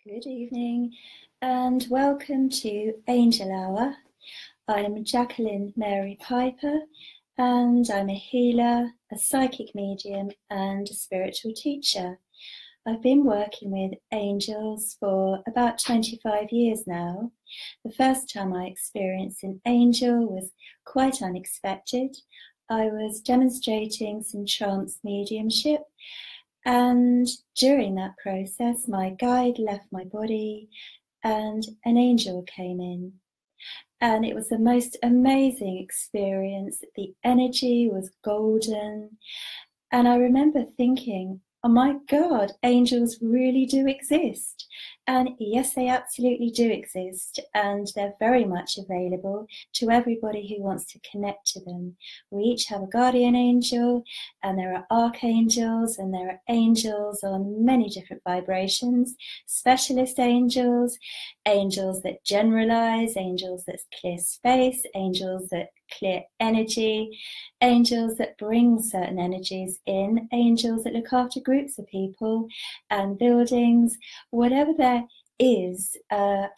Good evening and welcome to Angel Hour. I'm Jacqueline Mary Piper and I'm a healer, a psychic medium and a spiritual teacher. I've been working with angels for about 25 years now. The first time I experienced an angel was quite unexpected. I was demonstrating some trance mediumship, and during that process, my guide left my body and an angel came in. And it was the most amazing experience. The energy was golden. And I remember thinking, oh my God, angels really do exist. And yes, they absolutely do exist. And they're very much available to everybody who wants to connect to them. We each have a guardian angel, and there are archangels, and there are angels on many different vibrations, specialist angels, angels that generalize, angels that clear space, angels that clear energy, angels that bring certain energies in, angels that look after groups of people and buildings. Whatever there is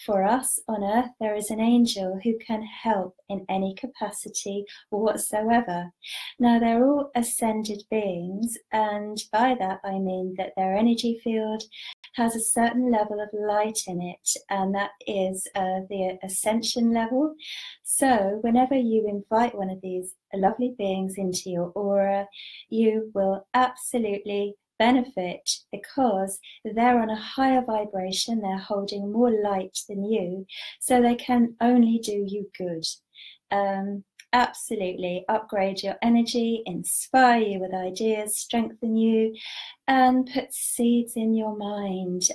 for us on earth, there is an angel who can help in any capacity whatsoever. Now, they're all ascended beings, and by that I mean that their energy field has a certain level of light in it, and that is the ascension level. So whenever you invite one of these lovely beings into your aura, you will absolutely benefit because they're on a higher vibration, they're holding more light than you, so they can only do you good. Absolutely upgrade your energy, inspire you with ideas, strengthen you, and put seeds in your mind,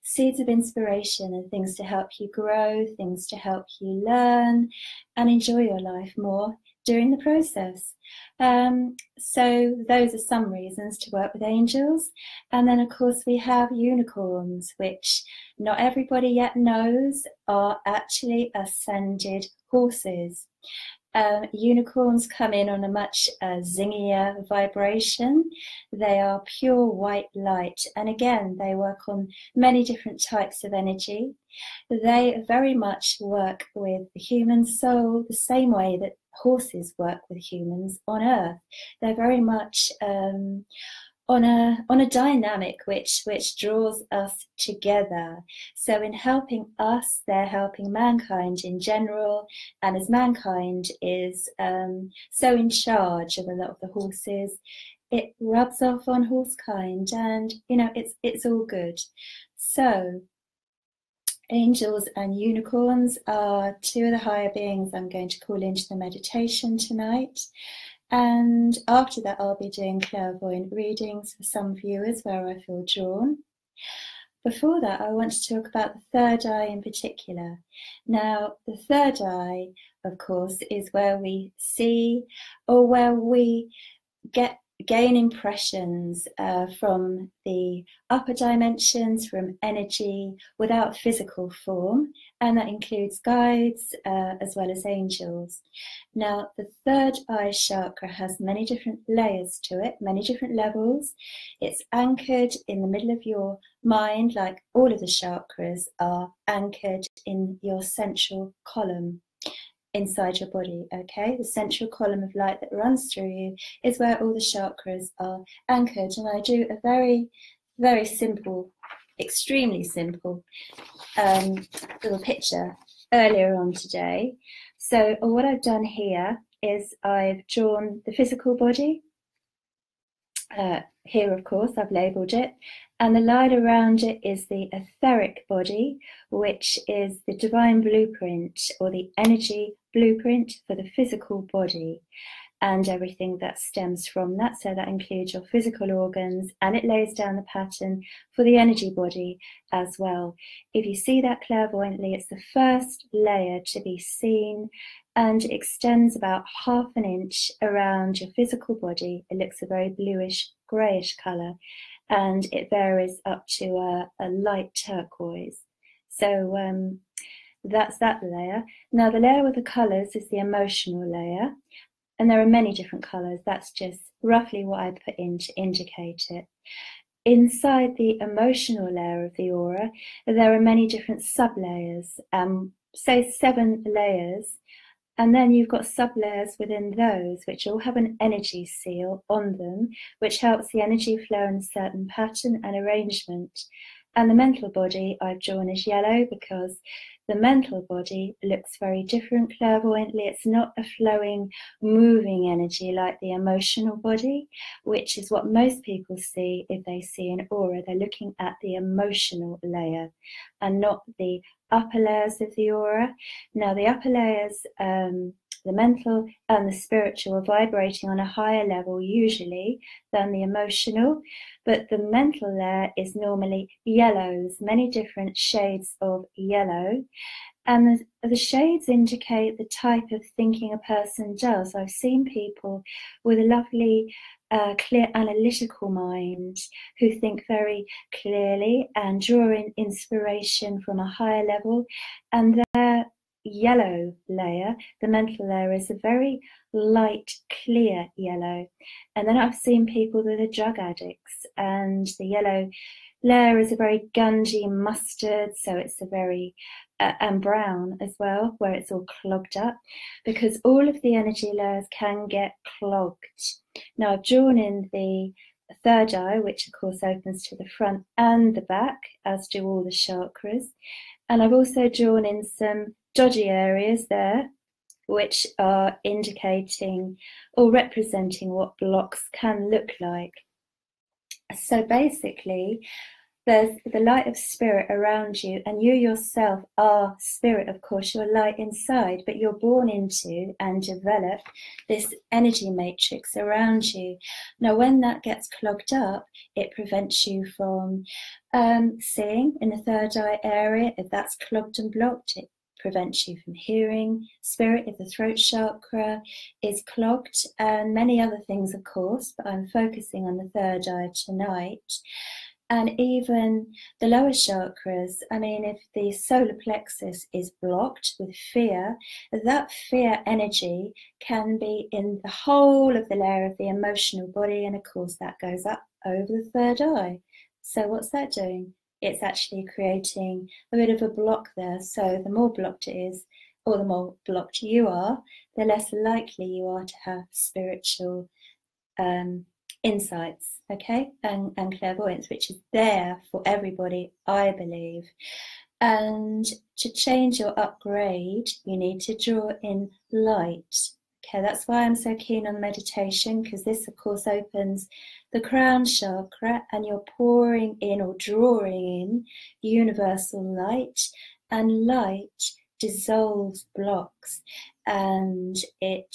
seeds of inspiration and things to help you grow, things to help you learn and enjoy your life more during the process. So those are some reasons to work with angels. And then of course we have unicorns, which not everybody yet knows are actually ascended horses. Unicorns come in on a much zingier vibration. They are pure white light, and again they work on many different types of energy. They very much work with the human soul the same way that horses work with humans on earth. They're very much on a dynamic which draws us together. So in helping us, they're helping mankind in general, and as mankind is so in charge of a lot of the horses, it rubs off on horsekind, and it's all good. So angels and unicorns are two of the higher beings I'm going to call into the meditation tonight. And after that, I'll be doing clairvoyant readings for some viewers where I feel drawn. Before that, I want to talk about the third eye in particular. Now, the third eye, of course, is where we see or where we gain impressions from the upper dimensions, from energy without physical form, and that includes guides as well as angels. Now, the third eye chakra has many different layers to it, many different levels. It's anchored in the middle of your mind, like all of the chakras are anchored in your central column inside your body. Okay, the central column of light that runs through you is where all the chakras are anchored. And I do a very, very simple, extremely simple little picture earlier on today. So what I've done here is I've drawn the physical body. Here, of course, I've labelled it, and the line around it is the etheric body, which is the divine blueprint or the energy blueprint for the physical body and everything that stems from that. So that includes your physical organs, and it lays down the pattern for the energy body as well. If you see that clairvoyantly, it's the first layer to be seen, and it extends about 1/2 inch around your physical body. It looks a very bluish, greyish colour, and it varies up to a light turquoise. So that's that layer. Now the layer with the colours is the emotional layer, and there are many different colours. That's just roughly what I put in to indicate it. inside the emotional layer of the aura, there are many different sub-layers, say 7 layers, and then you've got sub-layers within those which all have an energy seal on them, which helps the energy flow in a certain pattern and arrangement. And the mental body I've drawn as yellow because the mental body looks very different clairvoyantly. It's not a flowing, moving energy like the emotional body, which is what most people see if they see an aura. They're looking at the emotional layer and not the upper layers of the aura. Now, the upper layers, the mental and the spiritual, are vibrating on a higher level usually than the emotional, but the mental layer is normally yellows, many different shades of yellow, and the shades indicate the type of thinking a person does. I've seen people with a lovely clear analytical mind who think very clearly and draw in inspiration from a higher level, and their yellow layer, the mental layer, is a very light, clear yellow. And then I've seen people that are drug addicts, and the yellow layer is a very gungy mustard, so it's a very and brown as well, where it's all clogged up, because all of the energy layers can get clogged. Now, I've drawn in the third eye, which of course opens to the front and the back, as do all the chakras. And I've also drawn in some dodgy areas there, which are indicating or representing what blocks can look like. So basically, there's the light of spirit around you, and you yourself are spirit, of course, you're light inside, but you're born into and develop this energy matrix around you. Now, when that gets clogged up, it prevents you from seeing in the third eye area. If that's clogged and blocked, it prevents you from hearing spirit if the throat chakra is clogged, and many other things, of course, but I'm focusing on the third eye tonight. And even the lower chakras, I mean, if the solar plexus is blocked with fear, that fear energy can be in the whole of the layer of the emotional body, and of course that goes up over the third eye. So what's that doing? It's actually creating a bit of a block there. So the more blocked it is, or the more blocked you are, the less likely you are to have spiritual insights, okay, and clairvoyance, which is there for everybody, I believe. And to change or upgrade, you need to draw in light. Okay, that's why I'm so keen on meditation, because this, of course, opens the crown chakra, and you're pouring in or drawing in universal light, and light dissolves blocks, and it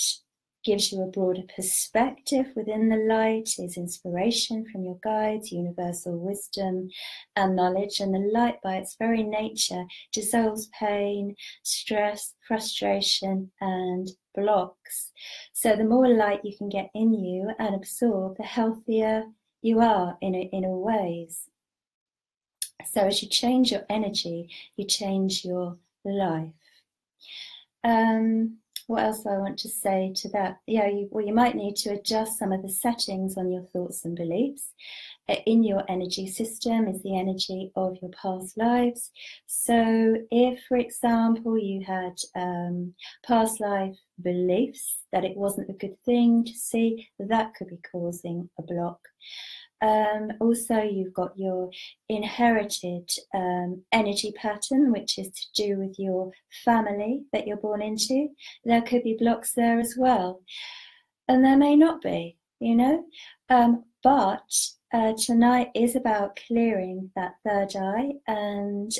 gives you a broader perspective within the light, is inspiration from your guides, universal wisdom and knowledge. And the light, by its very nature, dissolves pain, stress, frustration, and blocks. So the more light you can get in you and absorb, the healthier you are in all ways. So as you change your energy, you change your life. What else do I want to say to that? Yeah, you might need to adjust some of the settings on your thoughts and beliefs. In your energy system is the energy of your past lives. So if, for example, you had past life beliefs that it wasn't a good thing to see, that could be causing a block. Also, you've got your inherited energy pattern, which is to do with your family that you're born into. There could be blocks there as well. And there may not be, you know. But tonight is about clearing that third eye and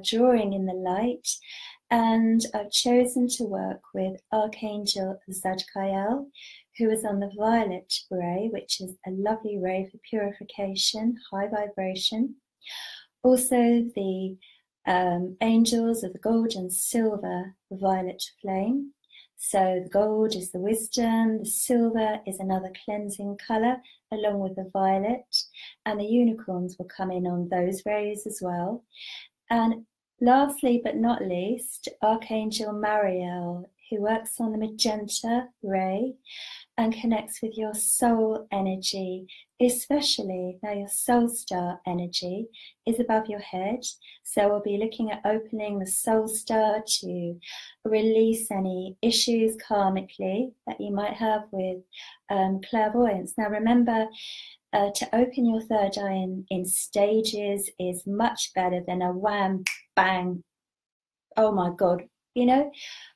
drawing in the light. And I've chosen to work with Archangel Zadkiel, who is on the violet ray, which is a lovely ray for purification, high vibration. Also the angels of the gold and silver violet flame. So the gold is the wisdom, the silver is another cleansing colour, along with the violet, and the unicorns will come in on those rays as well. And lastly but not least, Archangel Mariel, who works on the magenta ray. and connects with your soul energy, especially now your soul star energy is above your head. So we'll be looking at opening the soul star to release any issues karmically that you might have with clairvoyance. Now remember, to open your third eye in stages is much better than a wham, bang, oh my God, you know,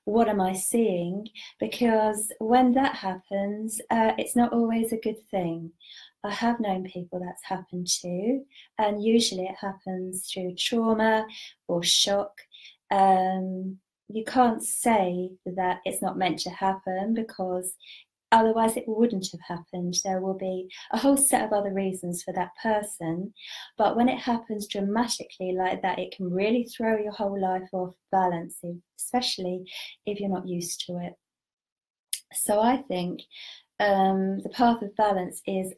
what am I seeing? Because when that happens, it's not always a good thing. I have known people that's happened to, and usually it happens through trauma or shock. You can't say that it's not meant to happen, because otherwise it wouldn't have happened. There will be a whole set of other reasons for that person. But when it happens dramatically like that, it can really throw your whole life off balance, especially if you're not used to it. So I think the path of balance is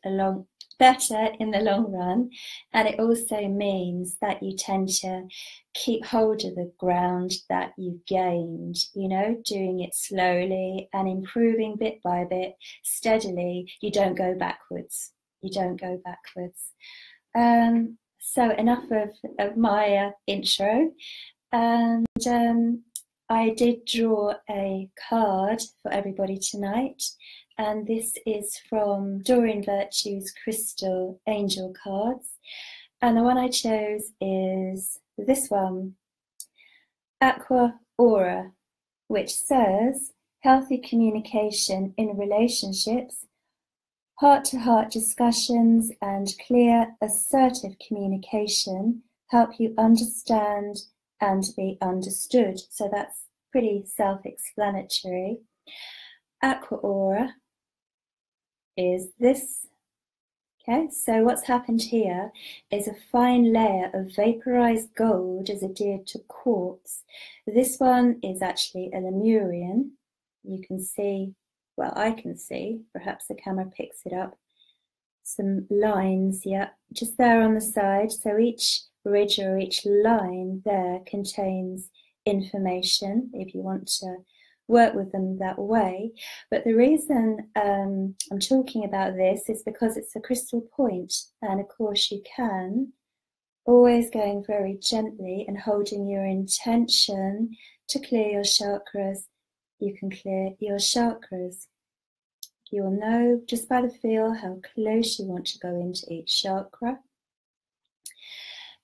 better in the long run, and it also means that you tend to keep hold of the ground that you've gained, you know, doing it slowly and improving bit by bit, steadily. You don't go backwards. You don't go backwards. So enough of my intro, and I did draw a card for everybody tonight, and this is from Doreen Virtue's Crystal Angel Cards, and the one I chose is this one, Aqua Aura, which says healthy communication in relationships, heart-to-heart discussions and clear, assertive communication help you understand and be understood. So that's pretty self-explanatory. Aqua Aura is this. Okay, so what's happened here is a fine layer of vaporized gold is adhered to quartz. This one is actually a Lemurian. You can see, well, I can see, perhaps the camera picks it up, some lines, yeah, just there on the side. So each ridge or each line there contains information if you want to work with them that way. But the reason I'm talking about this is because it's a crystal point, and of course you can, always going very gently and holding your intention to clear your chakras, you can clear your chakras. You'll know just by the feel how close you want to go into each chakra.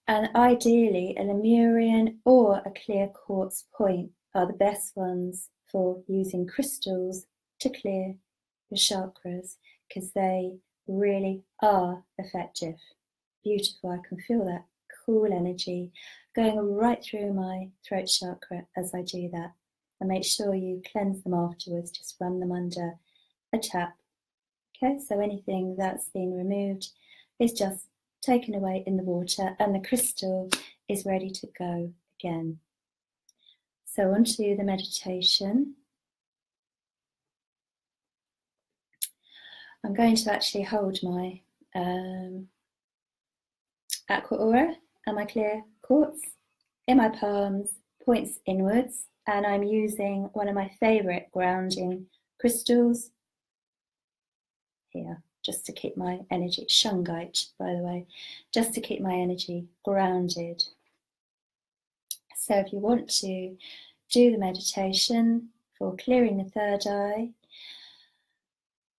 And ideally, a Lemurian or a clear quartz point are the best ones for using crystals to clear your chakras, because they really are effective. Beautiful, I can feel that cool energy going right through my throat chakra as I do that. And make sure you cleanse them afterwards, just run them under a tap. Okay, so anything that's been removed is just taken away in the water, and the crystal is ready to go again. So on to the meditation. I'm going to actually hold my Aqua Aura and my clear quartz in my palms, points inwards, and I'm using one of my favourite grounding crystals here, just to keep my energy, shungite by the way, just to keep my energy grounded. So if you want to do the meditation for clearing the third eye,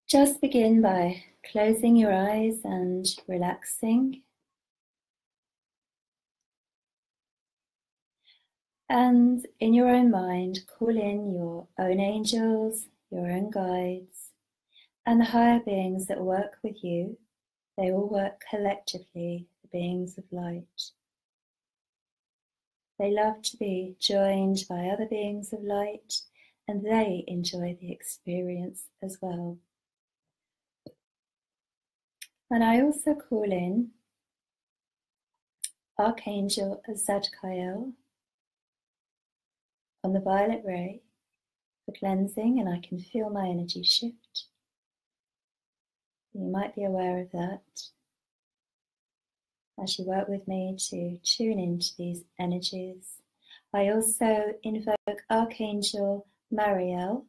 just begin by closing your eyes and relaxing. And in your own mind, call in your own angels, your own guides, and the higher beings that work with you. They all work collectively, the beings of light. They love to be joined by other beings of light, and they enjoy the experience as well. And I also call in Archangel Zadkiel on the violet ray for cleansing, and I can feel my energy shift. You might be aware of that as you work with me to tune into these energies. I also invoke Archangel Mariel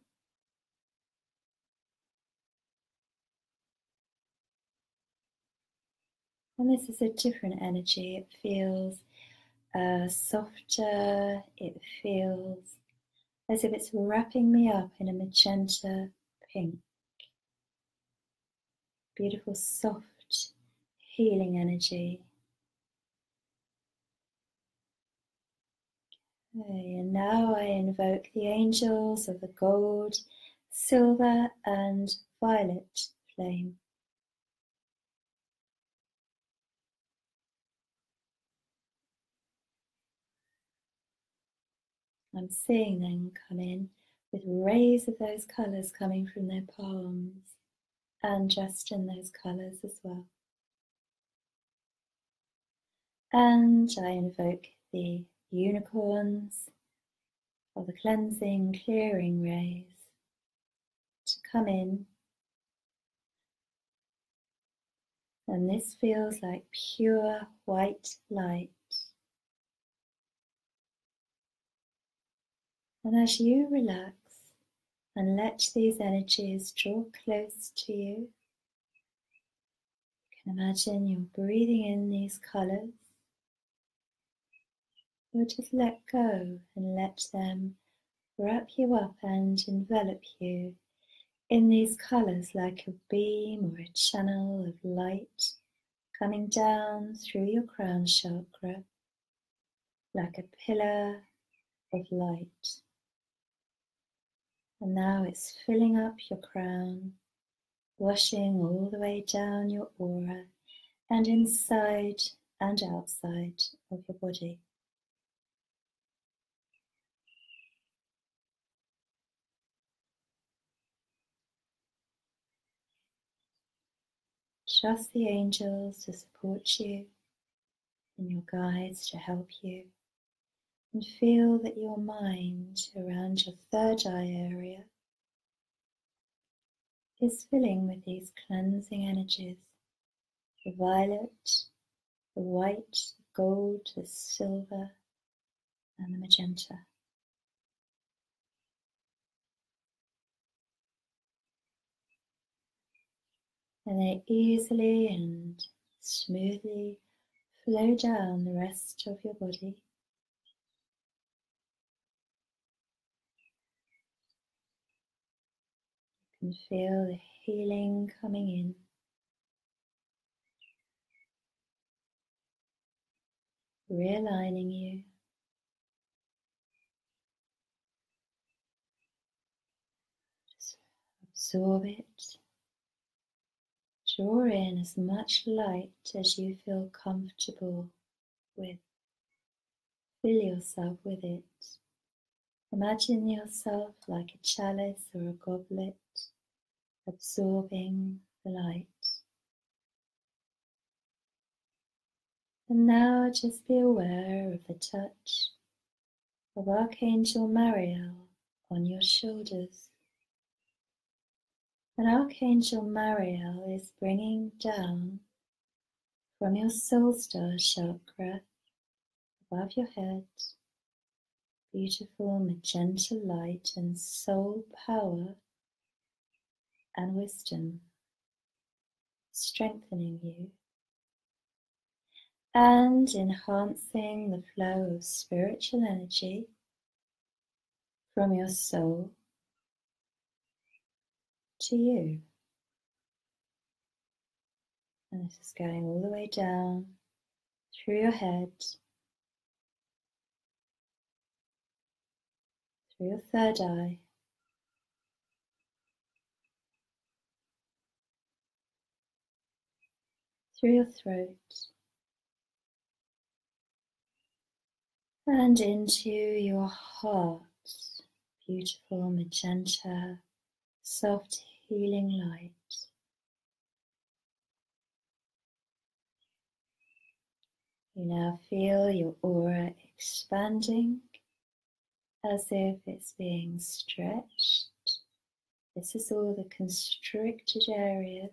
And this is a different energy. It feels softer. It feels as if it's wrapping me up in a magenta pink. Beautiful, soft, healing energy. Okay, and now I invoke the angels of the gold, silver, and violet flame. I'm seeing them come in with rays of those colours coming from their palms and just in those colours as well. And I invoke the unicorns or the cleansing, clearing rays to come in. And this feels like pure white light. And as you relax and let these energies draw close to you, you can imagine you're breathing in these colours. Or just let go and let them wrap you up and envelop you in these colours like a beam or a channel of light coming down through your crown chakra like a pillar of light. And now it's filling up your crown, washing all the way down your aura and inside and outside of your body. Trust the angels to support you and your guides to help you. And feel that your mind around your third eye area is filling with these cleansing energies. The violet, the white, the gold, the silver, and the magenta. And they easily and smoothly flow down the rest of your body. You can feel the healing coming in, realigning you. Just absorb it. Draw in as much light as you feel comfortable with. Fill yourself with it. Imagine yourself like a chalice or a goblet, absorbing the light. And now just be aware of the touch of Archangel Mariel on your shoulders. And Archangel Mariel is bringing down from your soul star chakra above your head beautiful magenta light and soul power and wisdom, strengthening you and enhancing the flow of spiritual energy from your soul to you. And this is going all the way down through your head, through your third eye, through your throat, and into your heart. Beautiful magenta, soft healing light. You now feel your aura expanding as if it's being stretched. This is all the constricted areas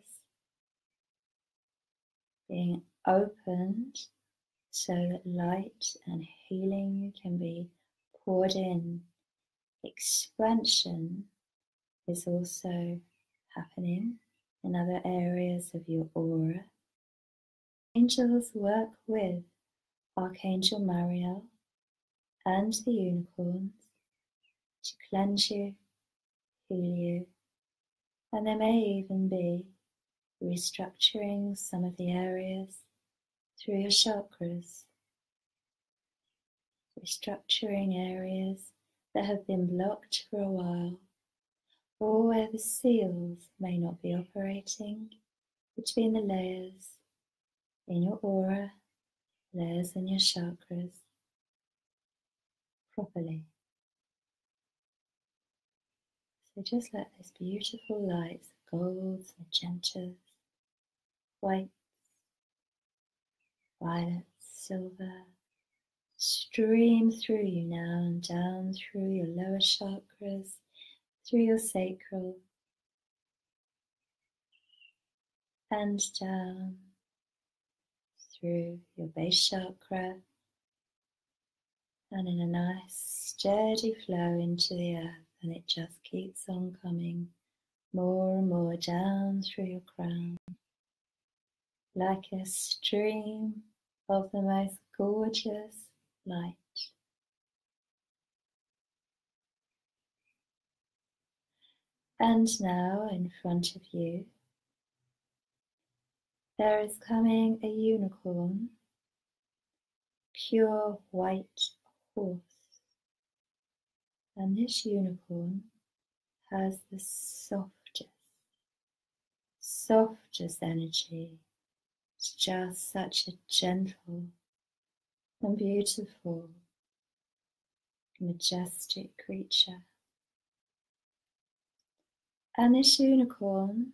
being opened so that light and healing can be poured in. Expansion is also happening in other areas of your aura. Angels work with Archangel Mariel and the unicorns to cleanse you, heal you, and there may even be restructuring some of the areas through your chakras, restructuring areas that have been blocked for a while, or where the seals may not be operating between the layers in your aura, layers in your chakras properly. So just let those beautiful lights, golds, magentas, whites, violets, silver, stream through you now and down through your lower chakras, through your sacral, and down through your base chakra, and in a nice steady flow into the earth, and it just keeps on coming more and more down through your crown, like a stream of the most gorgeous light. And now in front of you, there is coming a unicorn, pure white horse. And this unicorn has the softest energy. It's just such a gentle and beautiful, majestic creature. And this unicorn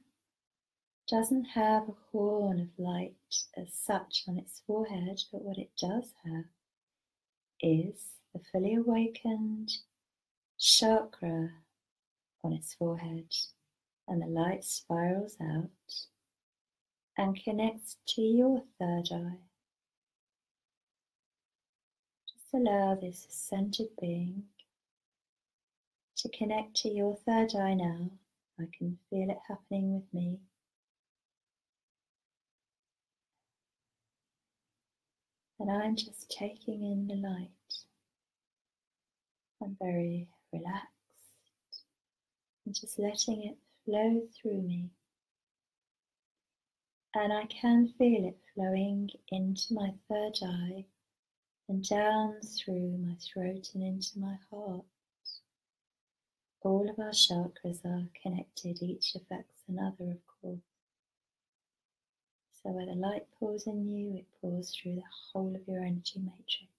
doesn't have a horn of light as such on its forehead, but what it does have is the fully awakened chakra on its forehead, and the light spirals out and connects to your third eye. Just allow this ascended being to connect to your third eye now. I can feel it happening with me. And I'm just taking in the light. I'm very relaxed and just letting it flow through me. And I can feel it flowing into my third eye and down through my throat and into my heart. All of our chakras are connected, each affects another, of course. So where the light pours in you, it pours through the whole of your energy matrix.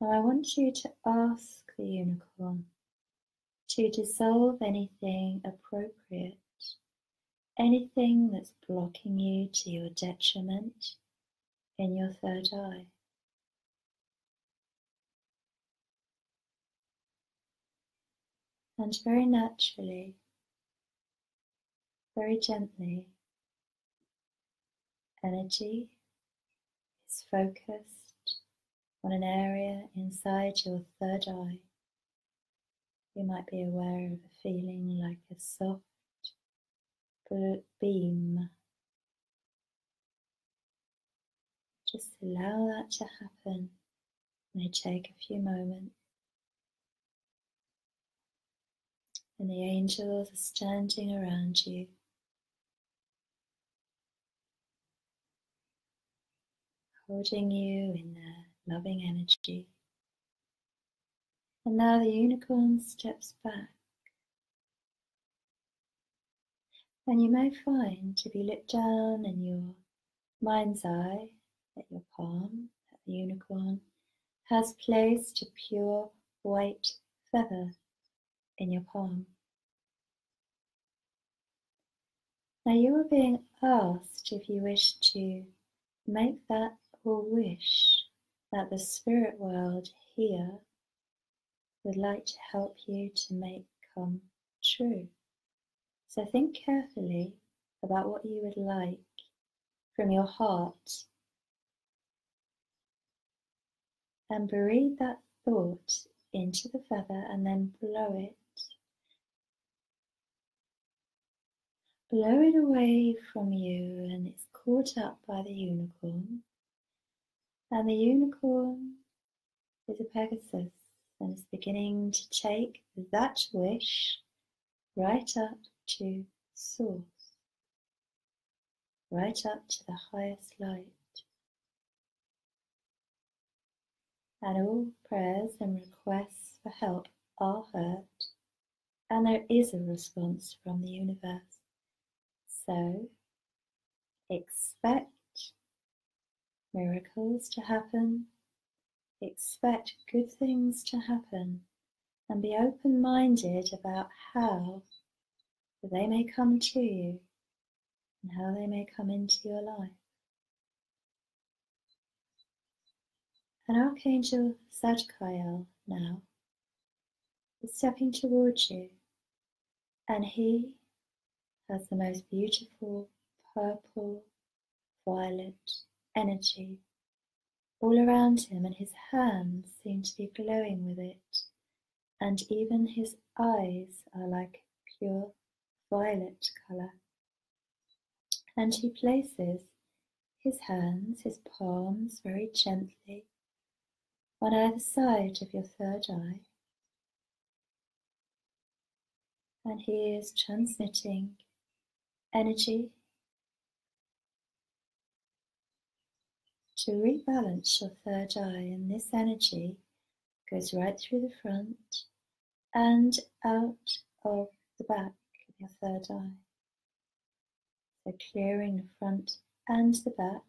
Now I want you to ask the unicorn to dissolve anything appropriate, anything that's blocking you to your detriment in your third eye. And very naturally, very gently, energy is focused on an area inside your third eye. You might be aware of a feeling like a soft beam. Just allow that to happen. It may take a few moments. And the angels are standing around you, holding you in their loving energy. And now the unicorn steps back. And you may find to be looked down in your mind's eye at your palm, that the unicorn has placed a pure white feather in your palm. Now you are being asked if you wish to make that or wish that the spirit world here would like to help you to make come true. So think carefully about what you would like from your heart and breathe that thought into the feather and then blow it. Blow it away from you, and it's caught up by the unicorn. And the unicorn is a Pegasus and is beginning to take that wish right up to Source, right up to the highest light. And all prayers and requests for help are heard, and there is a response from the universe. So expect miracles to happen, expect good things to happen, and be open-minded about how they may come to you and how they may come into your life. And Archangel Zadkiel now is stepping towards you, and he has the most beautiful purple, violet energy all around him, and his hands seem to be glowing with it, and even his eyes are like pure violet colour. And he places his hands, his palms, very gently on either side of your third eye, and he is transmitting energy to rebalance your third eye, and this energy goes right through the front and out of the back of your third eye. So clearing the front and the back.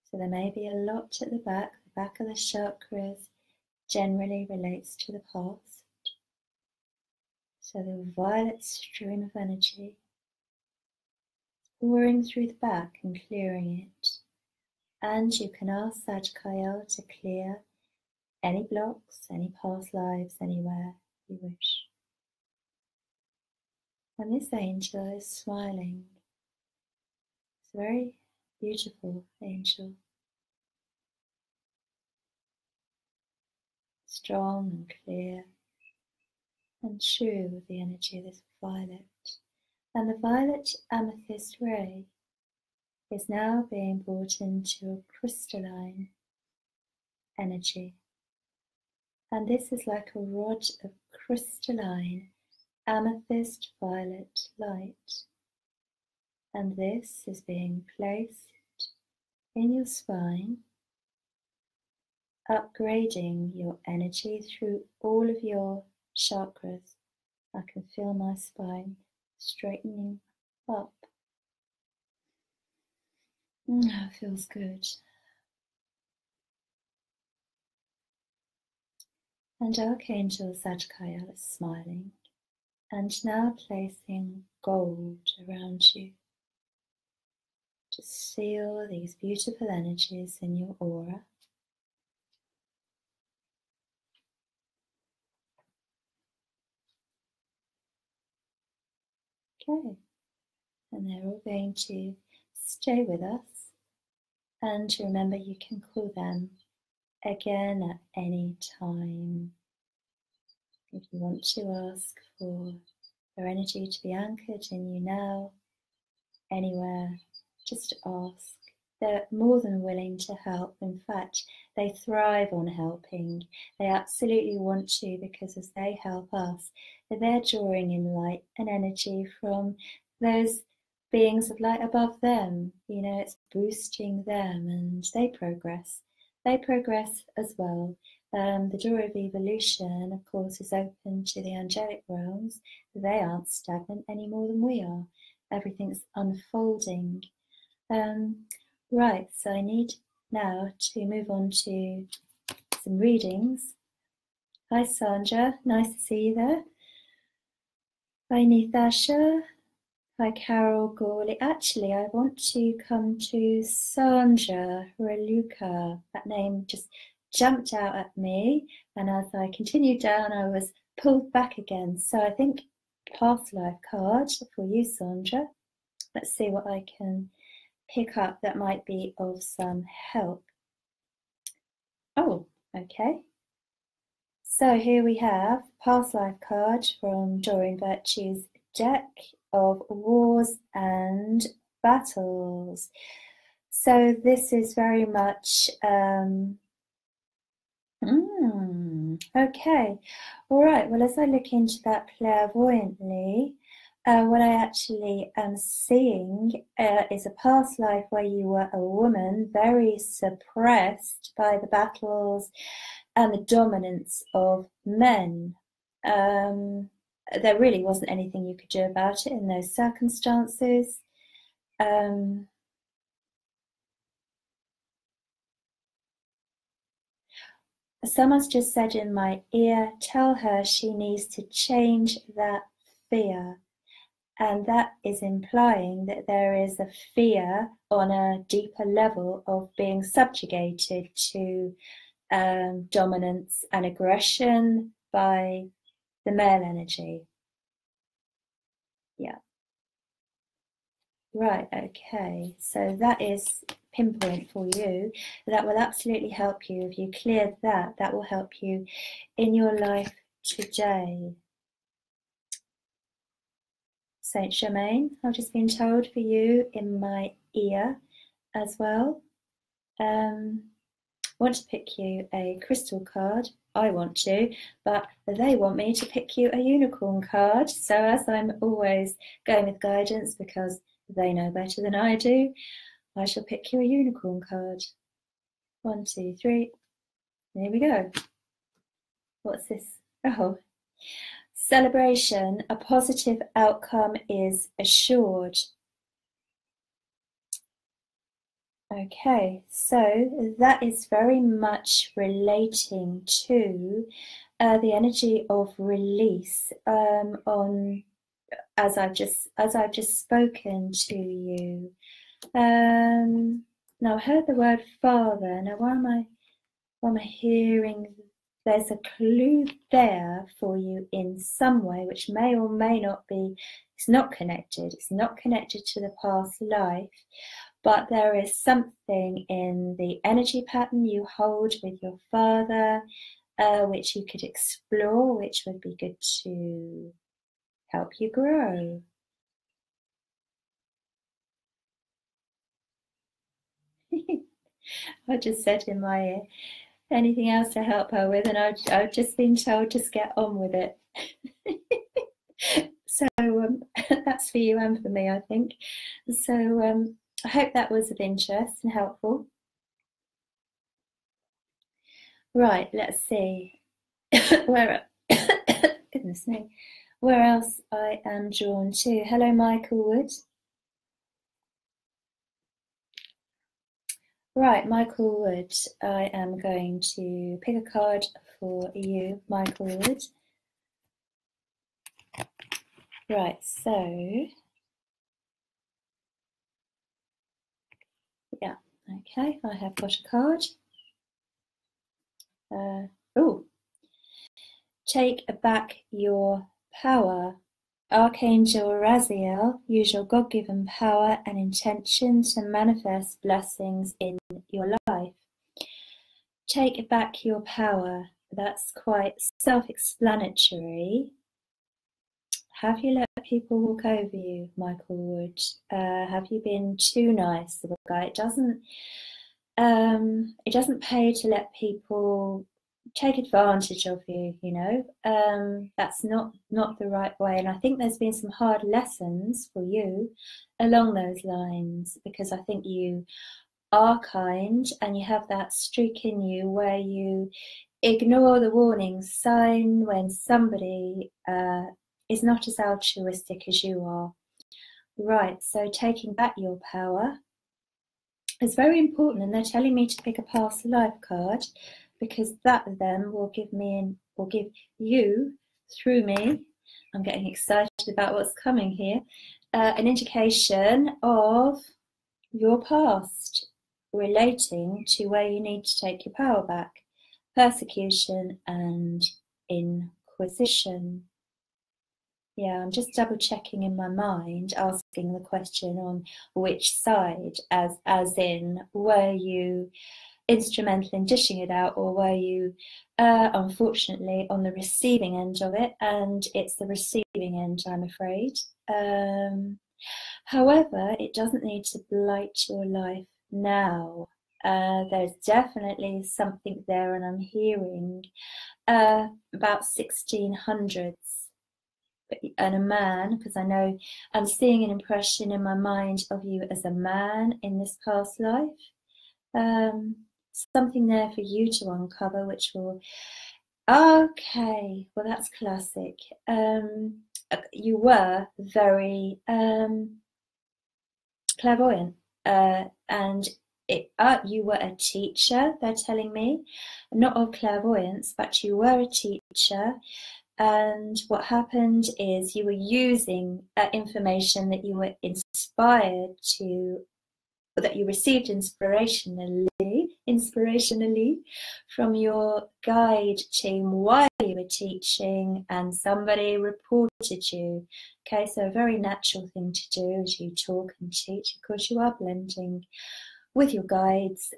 So there may be a lot at the back. The back of the chakras generally relates to the past. So the violet stream of energy pouring through the back and clearing it. And you can ask Zadkiel to clear any blocks, any past lives, anywhere you wish. And this angel is smiling. It's a very beautiful angel. Strong and clear and true with the energy of this violet. And the violet amethyst ray is now being brought into a crystalline energy. And this is like a rod of crystalline amethyst violet light. And this is being placed in your spine, upgrading your energy through all of your chakras. I can feel my spine straightening up. It feels good. And Archangel Zadkiel is smiling and now placing gold around you to seal these beautiful energies in your aura. Okay, and they're all going to stay with us, and remember you can call them again at any time. If you want to ask for their energy to be anchored in you now, anywhere, just ask. They're more than willing to help. In fact, they thrive on helping. They absolutely want to, because as they help us, they're drawing in light and energy from those beings of light above them. You know, it's boosting them, and they progress. They progress as well. The door of evolution, of course, is open to the angelic realms. They aren't stagnant any more than we are. Everything's unfolding. Right, so I need now to move on to some readings. Hi Sandra, nice to see you there. Hi Nithasha. Hi Carol Gawley. Actually, I want to come to Sandra Raluca. That name just jumped out at me, and as I continued down, I was pulled back again. So I think past life card for you, Sandra. Let's see what I can pick up that might be of some help. Oh, okay. So here we have past life card from Doreen Virtue's deck, of wars and battles. So this is very much, okay, all right, well, as I look into that clairvoyantly, what I actually am seeing is a past life where you were a woman, very suppressed by the battles and the dominance of men. There really wasn't anything you could do about it in those circumstances. Someone's just said in my ear, tell her she needs to change that fear. And that is implying that there is a fear on a deeper level of being subjugated to dominance and aggression by the male energy. Yeah. Right, okay. So that is pinpoint for you. That will absolutely help you. If you cleared that, that will help you in your life today. Saint Germain, I've just been told for you in my ear as well. Want to pick you a crystal card. I want to, but they want me to pick you a unicorn card. So as I'm always going with guidance because they know better than I do, I shall pick you a unicorn card. 1, 2, 3. Here we go. What's this? Oh. Celebration. A positive outcome is assured. Okay, so that is very much relating to the energy of release on as I've just spoken to you. Now I heard the word father. Now why am I hearing? There's a clue there for you in some way, which may or may not be. It's not connected. It's not connected to the past life. But there is something in the energy pattern you hold with your father, which you could explore, which would be good to help you grow. I just said in my ear, anything else to help her with, and I've just been told to get on with it. So that's for you and for me, I think. So I hope that was of interest and helpful. Right, let's see. Where, goodness me, where else I am drawn to. Hello, Michael Wood. Right, Michael Wood, I am going to pick a card for you, Michael Wood. Right, so, yeah, okay, I have got a card. Oh, take back your power. Archangel Raziel, use your God-given power and intention to manifest blessings in your life. Take back your power. That's quite self-explanatory. Have you let people walk over you, Michael Wood? Have you been too nice to the guy? It doesn't pay to let people take advantage of you, you know. That's not the right way. And I think there's been some hard lessons for you along those lines, because I think you are kind and you have that streak in you where you ignore the warning sign when somebody is not as altruistic as you are. Right, so taking back your power is very important, and they're telling me to pick a past life card, because that then will give you, through me, I'm getting excited about what's coming here, an indication of your past relating to where you need to take your power back. Persecution and inquisition. Yeah, I'm just double checking in my mind, asking the question on which side, as in, were you instrumental in dishing it out, or were you unfortunately on the receiving end of it? And it's the receiving end, I'm afraid. However, it doesn't need to blight your life now. There's definitely something there, and I'm hearing about 1600s and a man, because I know I'm seeing an impression in my mind of you as a man in this past life. Something there for you to uncover, which will, okay, well, that's classic. You were very clairvoyant, and you were a teacher, they're telling me, not of clairvoyance, but you were a teacher. And what happened is you were using information that you were inspired to, or that you received inspirationally from your guide team while you were teaching, and somebody reported you. Okay, so a very natural thing to do as you talk and teach. Of course, you are blending with your guides,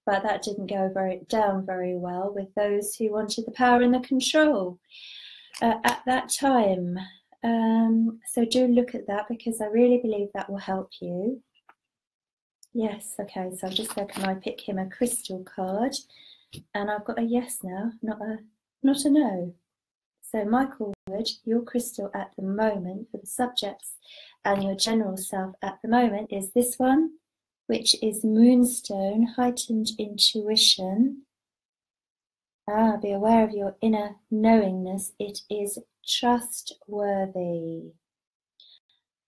but that didn't go down very well with those who wanted the power and the control at that time. So do look at that, because I really believe that will help you. Yes, okay, so I've just said, can I pick him a crystal card? And I've got a yes now, not a no. So Michael Wood, your crystal at the moment for the subjects and your general self at the moment is this one, which is Moonstone, Heightened Intuition. Be aware of your inner knowingness. It is trustworthy.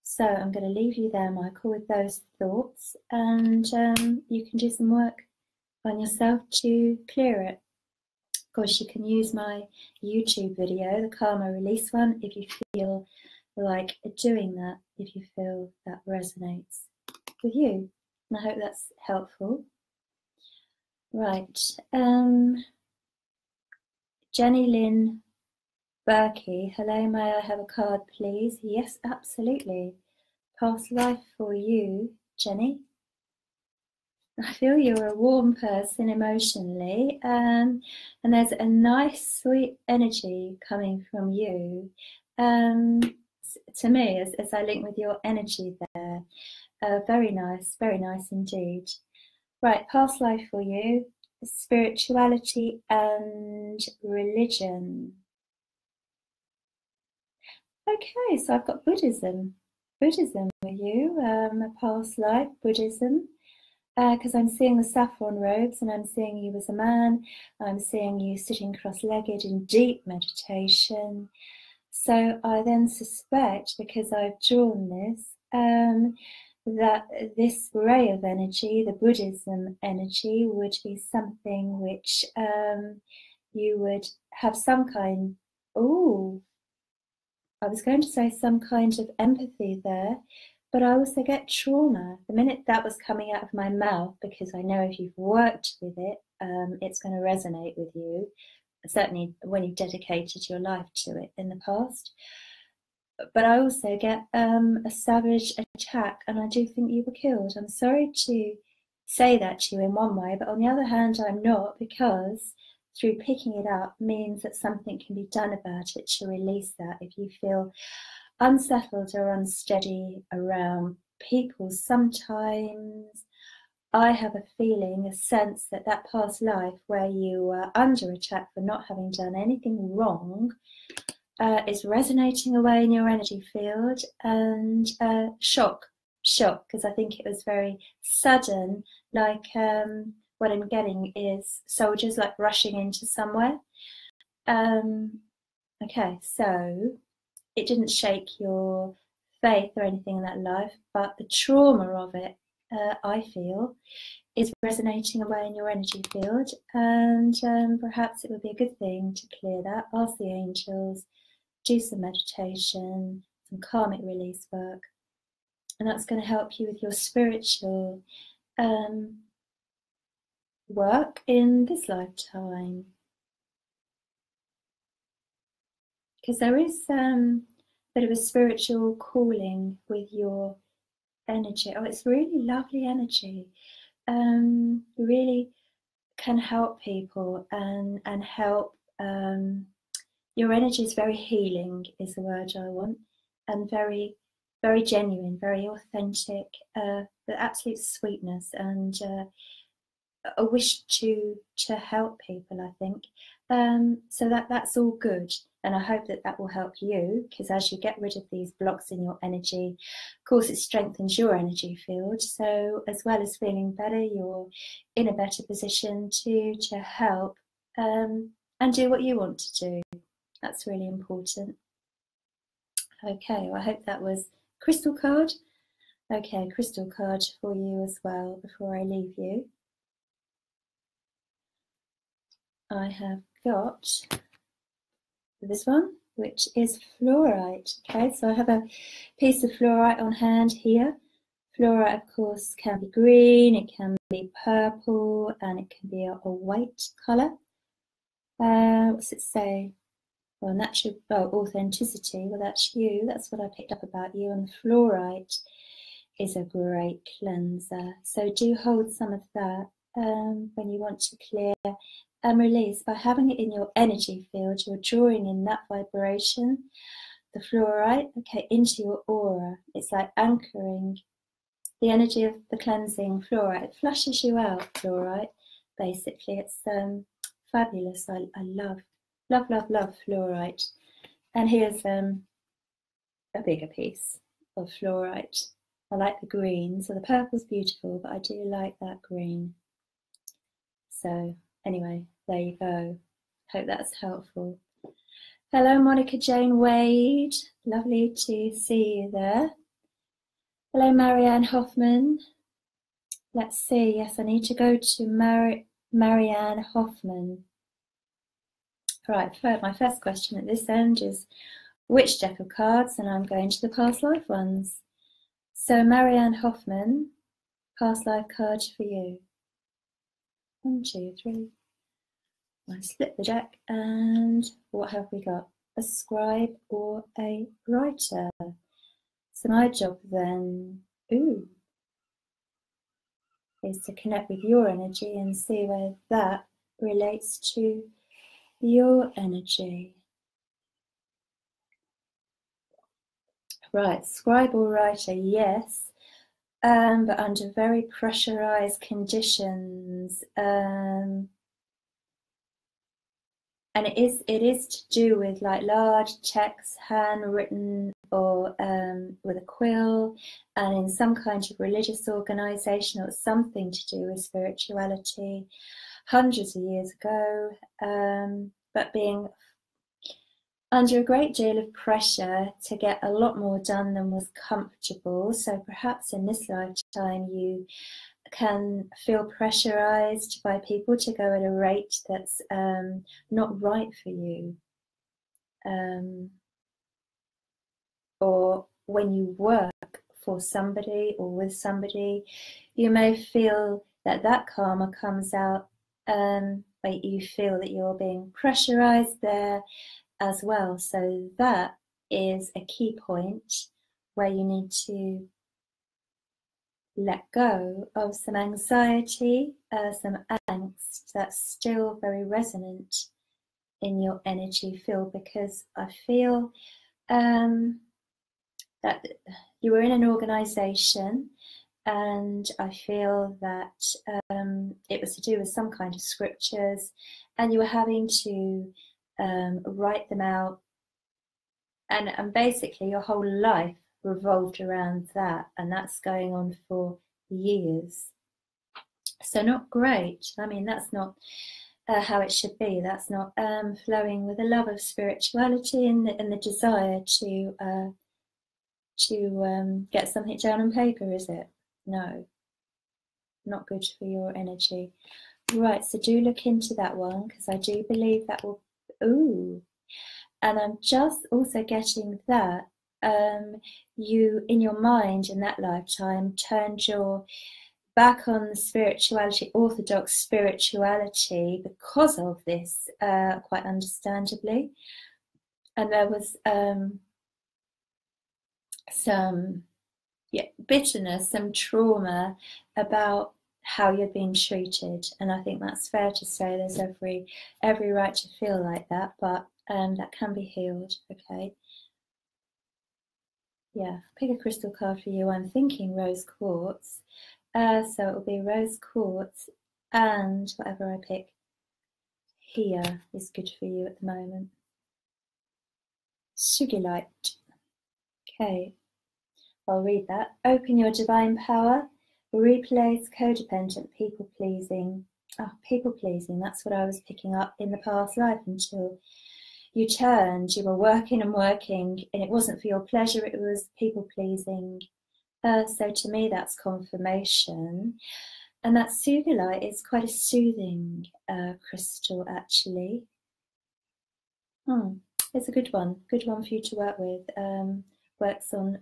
So I'm going to leave you there, Michael, with those thoughts, and you can do some work on yourself to clear it. Of course, you can use my YouTube video, the Karma Release one, if you feel like doing that, if you feel that resonates with you. And I hope that's helpful. Right. Jenny Lynn Berkey, hello, may I have a card, please? Yes, absolutely. Past life for you, Jenny. I feel you're a warm person emotionally, and there's a nice, sweet energy coming from you to me as I link with your energy there. Very nice indeed. Right, past life for you, spirituality and religion. Okay, so I've got Buddhism with you, past life, Buddhism, because I'm seeing the saffron robes, and I'm seeing you as a man. I'm seeing you sitting cross-legged in deep meditation. So I then suspect, because I've drawn this, that this ray of energy, the Buddhism energy, would be something which you would have some kind, I was going to say some kind of empathy there, but I also get trauma. The minute that was coming out of my mouth, because I know if you've worked with it, it's going to resonate with you, certainly when you've dedicated your life to it in the past. But I also get a savage attack, and I do think you were killed. I'm sorry to say that to you in one way, but on the other hand, I'm not, because through picking it up means that something can be done about it to release that. If you feel unsettled or unsteady around people, sometimes I have a feeling, a sense that that past life where you were under attack for not having done anything wrong is resonating away in your energy field, and shock, because I think it was very sudden, like what I'm getting is soldiers like rushing into somewhere. Okay, so it didn't shake your faith or anything in that life, but the trauma of it, I feel, is resonating away in your energy field, and perhaps it would be a good thing to clear that. Ask the angels, do some meditation, some karmic release work, and that's going to help you with your spiritual work in this lifetime. Because there is a bit of a spiritual calling with your energy. Oh, it's really lovely energy. really can help people and help. Your energy is very healing, is the word I want, and very, very genuine, very authentic, the absolute sweetness and a wish to help people, I think. So that's all good. And I hope that will help you, because as you get rid of these blocks in your energy, of course, it strengthens your energy field. So as well as feeling better, you're in a better position to help and do what you want to do. That's really important. Okay, well, I hope that was crystal card. Okay, crystal card for you as well before I leave you. I have got this one, which is fluorite. Okay, so I have a piece of fluorite on hand here. Fluorite, of course, can be green, it can be purple, and it can be a white colour. What's it say? Well, natural, authenticity. Well, that's you. That's what I picked up about you. And fluorite is a great cleanser. So do hold some of that when you want to clear and release. By having it in your energy field, you're drawing in that vibration, the fluorite, okay, into your aura. It's like anchoring the energy of the cleansing fluorite. It flushes you out, fluorite, basically. It's fabulous. I love fluorite. And here's a bigger piece of fluorite. I like the green. So the purple's beautiful, but I do like that green. So anyway, there you go. Hope that's helpful. Hello, Monica Jane Wade. Lovely to see you there. Hello, Marianne Hoffman. Let's see. Yes, I need to go to Marianne Hoffman. Right, my first question at this end is which deck of cards, and I'm going to the past life ones. So Marianne Hoffman, past life card for you. 1, 2, 3. I split the deck, and what have we got? A scribe or a writer. So my job then, is to connect with your energy and see where that relates to your energy. Right, scribe or writer, yes, but under very pressurized conditions. And it is to do with like large texts, handwritten or with a quill, and in some kind of religious organization or something to do with spirituality hundreds of years ago, but being under a great deal of pressure to get a lot more done than was comfortable. So perhaps in this lifetime you can feel pressurized by people to go at a rate that's not right for you. Or when you work for somebody or with somebody, you may feel that karma comes out, but you feel that you're being pressurized there as well. So that is a key point where you need to let go of some anxiety, some angst that's still very resonant in your energy field, because I feel that you were in an organization, and I feel that it was to do with some kind of scriptures, and you were having to write them out, and basically your whole life revolved around that, and that's going on for years. So not great. I mean, that's not how it should be. That's not flowing with a love of spirituality and the desire to get something down on paper, is it? No, not good for your energy. Right, so do look into that one, because I do believe that will, and I'm just also getting that you, in your mind in that lifetime, turned your back on spirituality, orthodox spirituality, because of this, quite understandably. And there was some bitterness, some trauma about how you're being treated, and I think that's fair to say. There's every right to feel like that, but that can be healed. Okay. Yeah, pick a crystal card for you. I'm thinking rose quartz. So it will be rose quartz, and whatever I pick here is good for you at the moment. Sugilite. Okay, I'll read that. Open your divine power. Replace codependent people-pleasing. People-pleasing, that's what I was picking up in the past life until you turned. You were working and working, and it wasn't for your pleasure, it was people-pleasing. So to me, that's confirmation. And that sugilite is quite a soothing crystal, actually. It's a good one for you to work with. Works on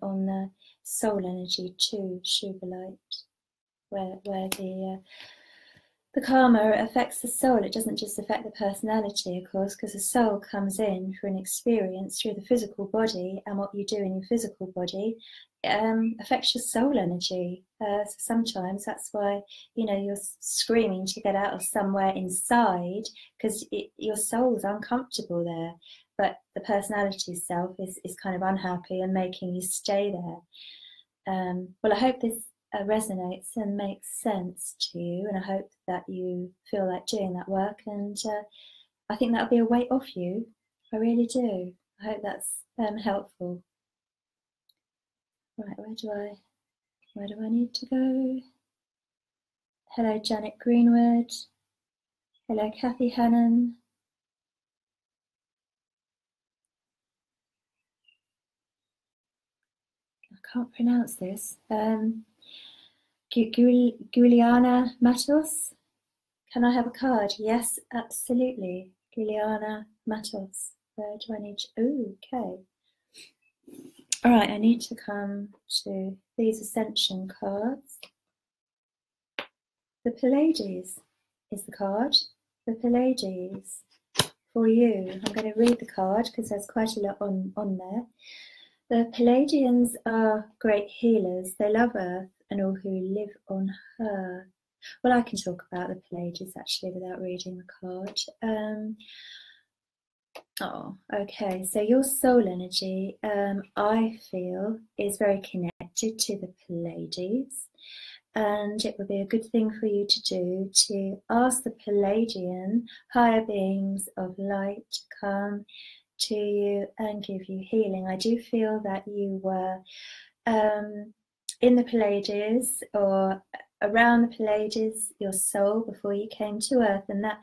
soul energy too, sugilite, where the karma affects the soul. It doesn't just affect the personality, of course, because the soul comes in for an experience through the physical body, and what you do in your physical body affects your soul energy. So sometimes that's why, you know, you're screaming to get out of somewhere inside, because your soul's uncomfortable there, but the personality self is kind of unhappy and making you stay there. Well, I hope this resonates and makes sense to you, and I hope that you feel like doing that work, and I think that'll be a weight off you. I really do. I hope that's helpful. Right, where do I need to go? Hello, Janet Greenwood. Hello, Kathy Hannon. I can't pronounce this. Giuliana Matos. Can I have a card? Yes, absolutely. Giuliana Matos. Where do I need to? Ooh, okay. All right, I need to come to these Ascension cards. The Pleiades is the card. The Pleiades for you. I'm going to read the card because there's quite a lot on there. The Pleiadians are great healers. They love Earth and all who live on her. Well, I can talk about the Pleiades actually without reading the card. Okay, so your soul energy, I feel, is very connected to the Pleiades, and it would be a good thing for you to do to ask the Pleiadian higher beings of light to come to you and give you healing. I do feel that you were in the Pleiades or around the Pleiades, your soul, before you came to Earth, and that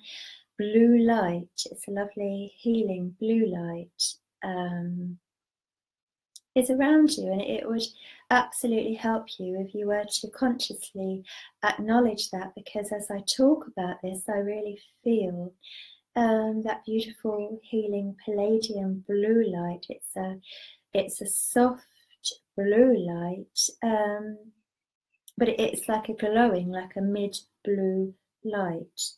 blue light, it's a lovely healing blue light, is around you, and it would absolutely help you if you were to consciously acknowledge that, because as I talk about this, I really feel that beautiful healing Palladian blue light. It's a soft blue light, but it's like a glowing, like a mid-blue light.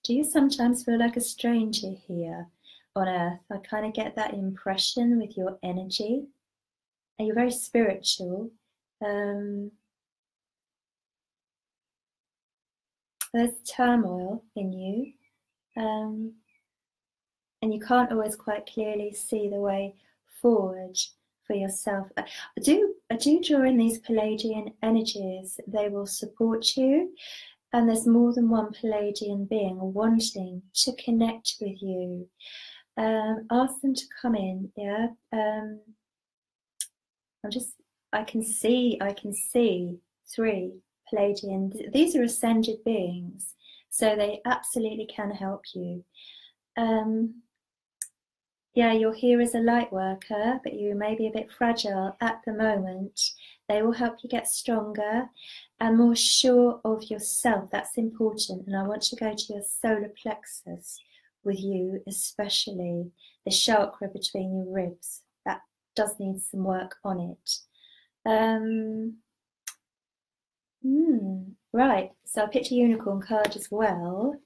Do you sometimes feel like a stranger here on Earth? I kind of get that impression with your energy. And you're very spiritual. There's turmoil in you. And you can't always quite clearly see the way forward for yourself. I do draw in these Palladian energies. They will support you. And there's more than one Palladian being wanting to connect with you. Ask them to come in, yeah. I can see 3 Palladian. These are ascended beings, so they absolutely can help you. Yeah, you're here as a light worker, but you may be a bit fragile at the moment. They will help you get stronger and more sure of yourself. That's important. And I want to go to your solar plexus with you, especially the chakra between your ribs. That does need some work on it. Right, so I picked a unicorn card as well.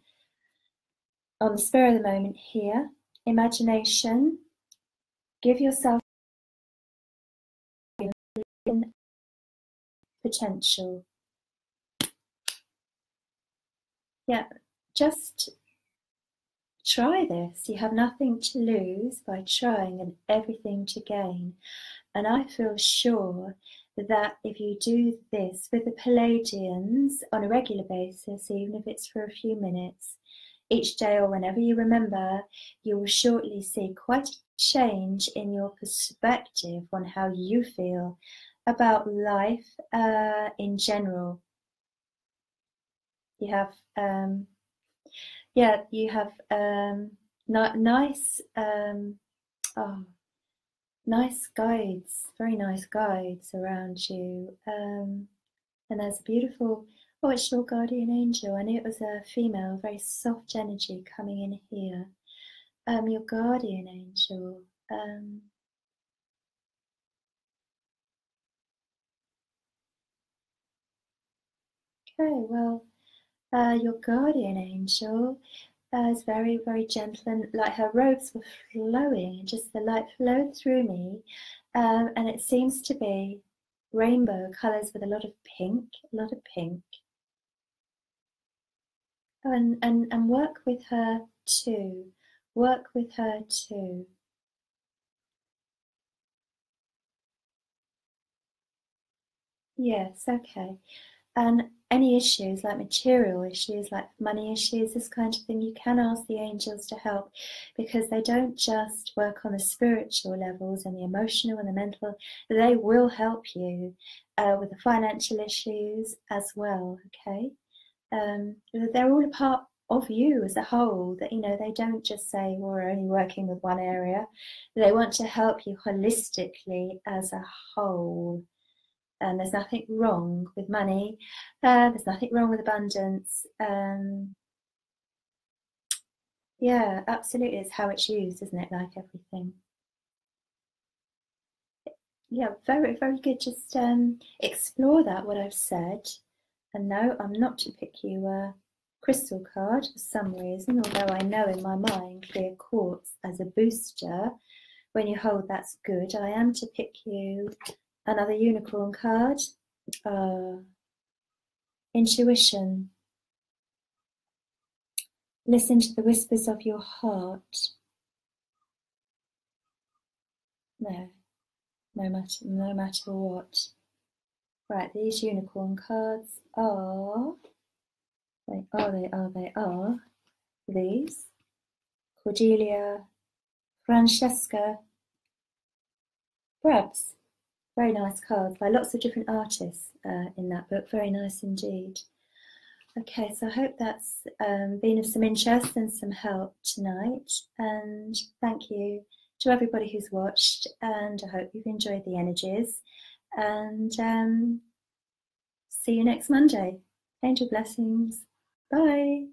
On the spur of the moment here, imagination. Give yourself potential. yeah, just try this. You have nothing to lose by trying and everything to gain. And I feel sure that if you do this with the Pleiadians on a regular basis, even if it's for a few minutes, each day or whenever you remember, you will shortly see quite a change in your perspective on how you feel about life in general. You have nice nice guides, very nice guides around you. And there's a beautiful, oh, it's your guardian angel. I knew it was a female, very soft energy coming in here. Your guardian angel. Okay, well, your guardian angel is very, very gentle, and like her robes were flowing, and just the light flowed through me, and it seems to be rainbow colors with a lot of pink, and work with her too. Work with her too. Yes, okay. And any issues like material issues, like money issues, this kind of thing, you can ask the angels to help, because they don't just work on the spiritual levels and the emotional and the mental. They will help you with the financial issues as well. Okay, they're all a part of you as a whole. That, you know, they don't just say we're only working with one area. They want to help you holistically as a whole. And there's nothing wrong with money. There's nothing wrong with abundance. Yeah, absolutely. It's how it's used, isn't it? Like everything. Yeah, very, very good. Just explore that, what I've said. And no, I'm not to pick you a crystal card for some reason, although I know in my mind clear quartz as a booster. When you hold, that's good. I am to pick you another unicorn card. Intuition. Listen to the whispers of your heart. No matter what. Right, these unicorn cards are, they are these. Cordelia Francesca Brabs. Very nice cards by lots of different artists in that book. Very nice indeed. Okay, so I hope that's been of some interest and some help tonight. And thank you to everybody who's watched. And I hope you've enjoyed the energies. And see you next Monday. Angel blessings. Bye.